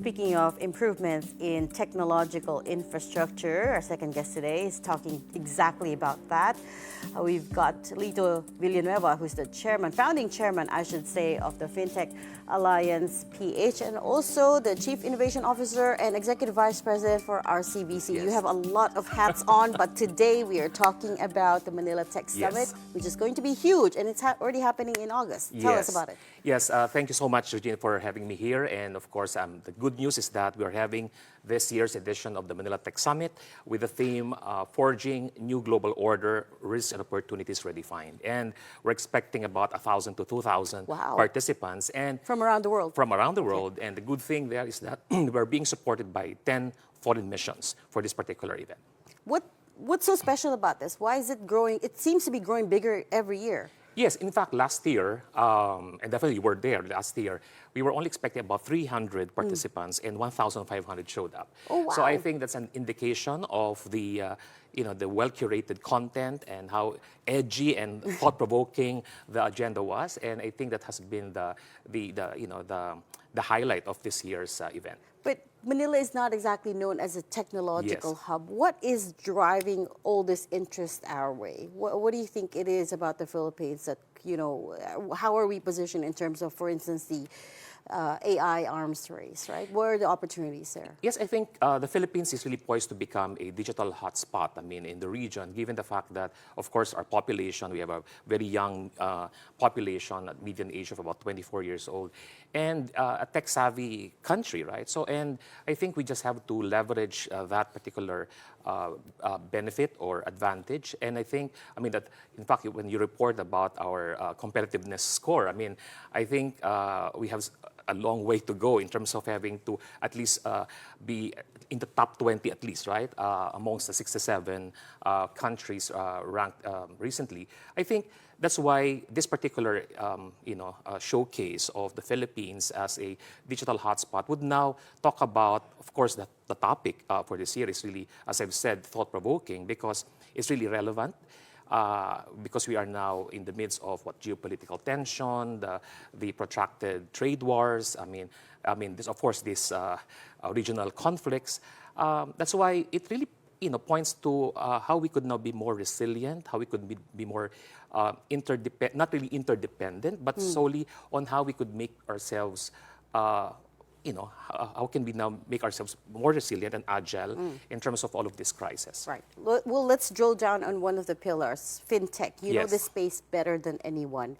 speaking of improvements in technological infrastructure, our second guest today is talking exactly about that. We've got Lito Villanueva, who's the founding chairman, I should say, of the Fintech Alliance PH, and also the Chief Innovation Officer and Executive Vice President for RCBC. Yes. You have a lot of hats on, but today we are talking about the Manila Tech Summit, Yes. which is going to be huge, and it's already happening in August. Tell us about it. Yes, thank you so much, Regina, for having me here. And of course, the good news is that we are having this year's edition of the Manila Tech Summit with the theme Forging New Global Order, Risks and Opportunities Redefined. And we're expecting about 1,000 to 2,000 Wow. participants. And From around the world. From around the world. And the good thing there is that we're being supported by 10 foreign missions for this particular event. What's so special about this? Why is it growing? It seems to be growing bigger every year. Yes, in fact, last year, and definitely you were there last year, we were only expecting about 300 participants and 1,500 showed up. Oh, wow. So I think that's an indication of the, the well-curated content and how edgy and thought-provoking the agenda was. And I think that has been the highlight of this year's event. But Manila is not exactly known as a technological Yes. hub. What is driving all this interest our way? What do you think it is about the Philippines that, how are we positioned in terms of, for instance, the AI arms race, right? What are the opportunities there? Yes, I think the Philippines is really poised to become a digital hotspot, in the region, given the fact that, of course, our population, we have a very young population, at median age of about 24 years old, and a tech-savvy country, right? So, and I think we just have to leverage that particular benefit or advantage. And I think, that, in fact, when you report about our competitiveness score, I think we have a long way to go in terms of having to at least be in the top 20 at least, right? Amongst the 67 countries ranked recently. I think that's why this particular showcase of the Philippines as a digital hotspot would now talk about, of course, the topic for this year is really, as I've said, thought-provoking because it's really relevant. Because we are now in the midst of geopolitical tension, the protracted trade wars. This, of course, this regional conflicts. That's why it really, points to how we could now be more resilient, how we could be more not really interdependent, but solely on how we could make ourselves. How can we now make ourselves more resilient and agile in terms of all of this crisis? Right. Well, let's drill down on one of the pillars, fintech. You know Yes. this space better than anyone.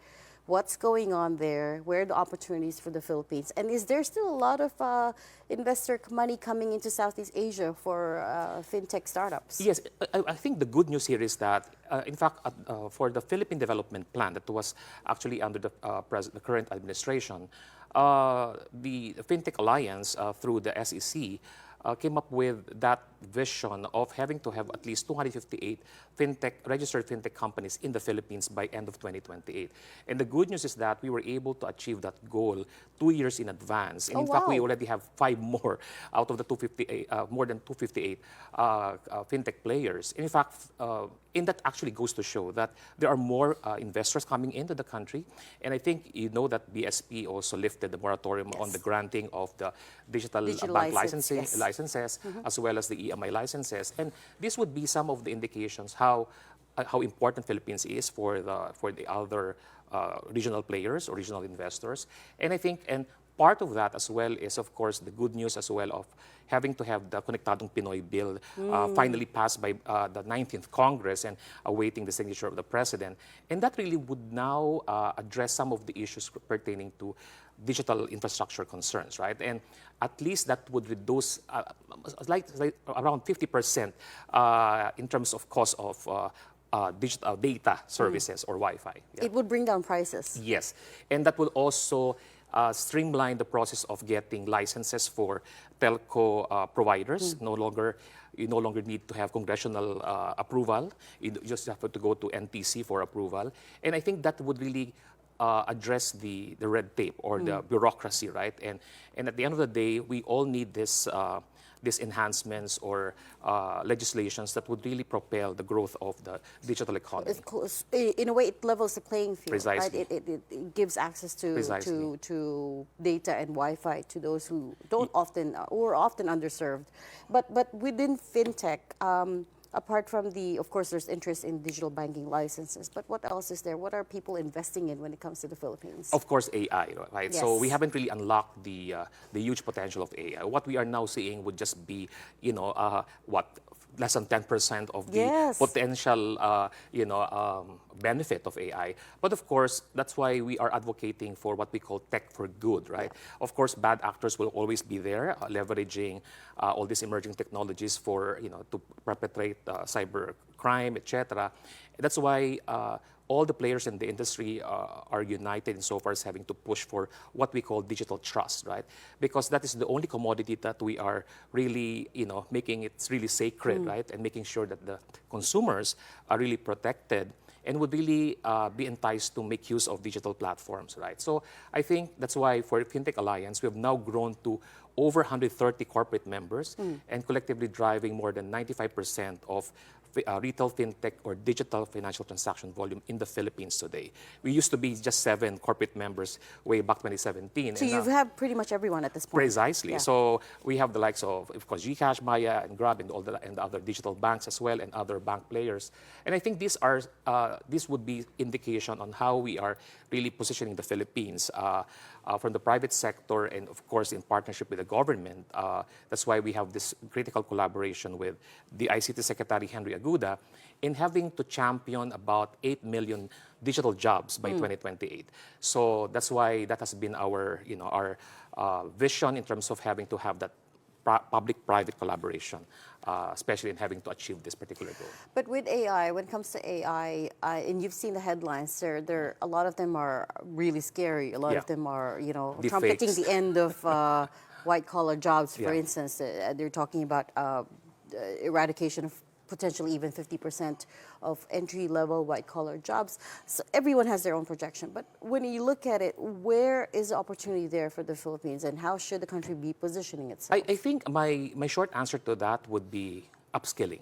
What's going on there? Where are the opportunities for the Philippines? And is there still a lot of investor money coming into Southeast Asia for fintech startups? Yes, I think the good news here is that, in fact, for the Philippine Development Plan that was actually under the current administration, the Fintech Alliance, through the SEC, came up with that vision of having to have at least 258 registered fintech companies in the Philippines by end of 2028. And the good news is that we were able to achieve that goal 2 years in advance. And in fact, we already have 5 more out of the 258, more than 258 fintech players. In fact, and that actually goes to show that there are more investors coming into the country. And I think you know that BSP also lifted the moratorium on the granting of the digital bank licenses, as well as the EMI licenses. And this would be some of the indications how important Philippines is for the other regional players or regional investors. And I think, and part of that as well is, of course, the good news as well of having to have the Konektadong Pinoy bill finally passed by the 19th Congress and awaiting the signature of the President. And that really would now address some of the issues pertaining to digital infrastructure concerns, right? And at least that would reduce like around 50% in terms of cost of digital data services or Wi-Fi. Yeah. It would bring down prices. Yes, and that will also streamline the process of getting licenses for telco providers. You no longer need to have congressional approval. You just have to go to NTC for approval. And I think that would really address the red tape or the bureaucracy, right? And at the end of the day, we all need this these enhancements or legislations that would really propel the growth of the digital economy. In a way, it levels the playing field, Precisely. right? It gives access Precisely. to data and Wi-Fi to those who don't often or often underserved. But within fintech, apart from of course, there's interest in digital banking licenses. But what else is there? What are people investing in when it comes to the Philippines? Of course, AI, right? Yes. So we haven't really unlocked the huge potential of AI. What we are now seeing would just be, less than 10% of the Yes. potential, benefit of AI. But of course, that's why we are advocating for what we call tech for good, right? Of course, bad actors will always be there, leveraging all these emerging technologies for, to perpetrate cyber crime, etc. That's why all the players in the industry are united insofar as having to push for what we call digital trust, right? Because that is the only commodity that we are really, making it really sacred, right? And making sure that the consumers are really protected and would really be enticed to make use of digital platforms, right? So I think that's why for Fintech Alliance, we have now grown to over 130 corporate members and collectively driving more than 95% of retail fintech or digital financial transaction volume in the Philippines today. We used to be just 7 corporate members way back 2017. So you have pretty much everyone at this point. Precisely. Yeah. So we have the likes of course, GCash, Maya, and Grab, and all and the other digital banks as well, and other bank players. And I think these would be indication on how we are really positioning the Philippines from the private sector and of course in partnership with the government. That's why we have this critical collaboration with the ICT Secretary Henry Aguda in having to champion about 8 million digital jobs by 2028. So that's why that has been our vision in terms of having to have that public-private collaboration, especially in having to achieve this particular goal. But with AI, when it comes to AI, and you've seen the headlines, there a lot of them are really scary. A lot of them are, Deep trumpeting fakes. the end of white-collar jobs, for Yeah. instance. They're talking about eradication of potentially even 50% of entry-level white-collar jobs. So everyone has their own projection. But when you look at it, where is the opportunity there for the Philippines, and how should the country be positioning itself? I think my short answer to that would be upskilling.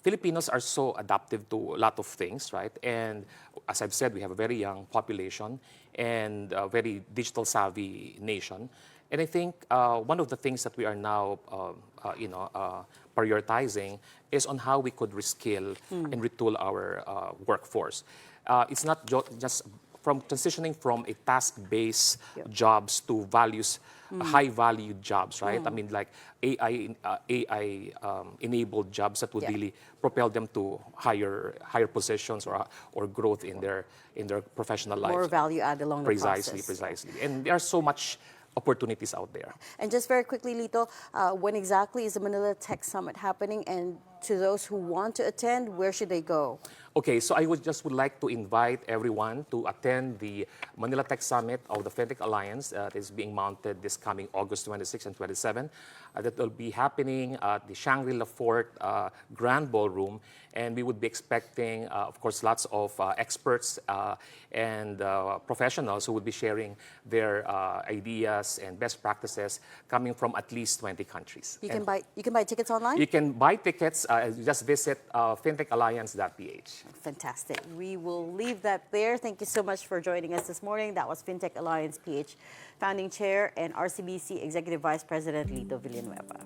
Filipinos are so adaptive to a lot of things, right? And as I've said, we have a very young population and a very digital savvy nation. And I think one of the things that we are now, prioritizing is on how we could reskill and retool our workforce. It's not just from transitioning from a task-based jobs to values, high-valued jobs, right? I mean, like AI-enabled jobs that would really propel them to higher positions or growth in their professional lives. More value add along the process. Precisely. And there are so much opportunities out there. And just very quickly, Lito, when exactly is the Manila Tech Summit happening? And to those who want to attend, where should they go? Okay, so I would like to invite everyone to attend the Manila Tech Summit of the Fintech Alliance that is being mounted this coming August 26 and 27. That will be happening at the Shangri-La Fort Grand Ballroom. And we would be expecting, of course, lots of experts and professionals who would be sharing their ideas and best practices coming from at least 20 countries. You can buy tickets online? You can buy tickets. Just visit fintechalliance.ph. Fantastic. We will leave that there. Thank you so much for joining us this morning. That was Fintech Alliance PH Founding Chair and RCBC Executive Vice President Lito Villanueva.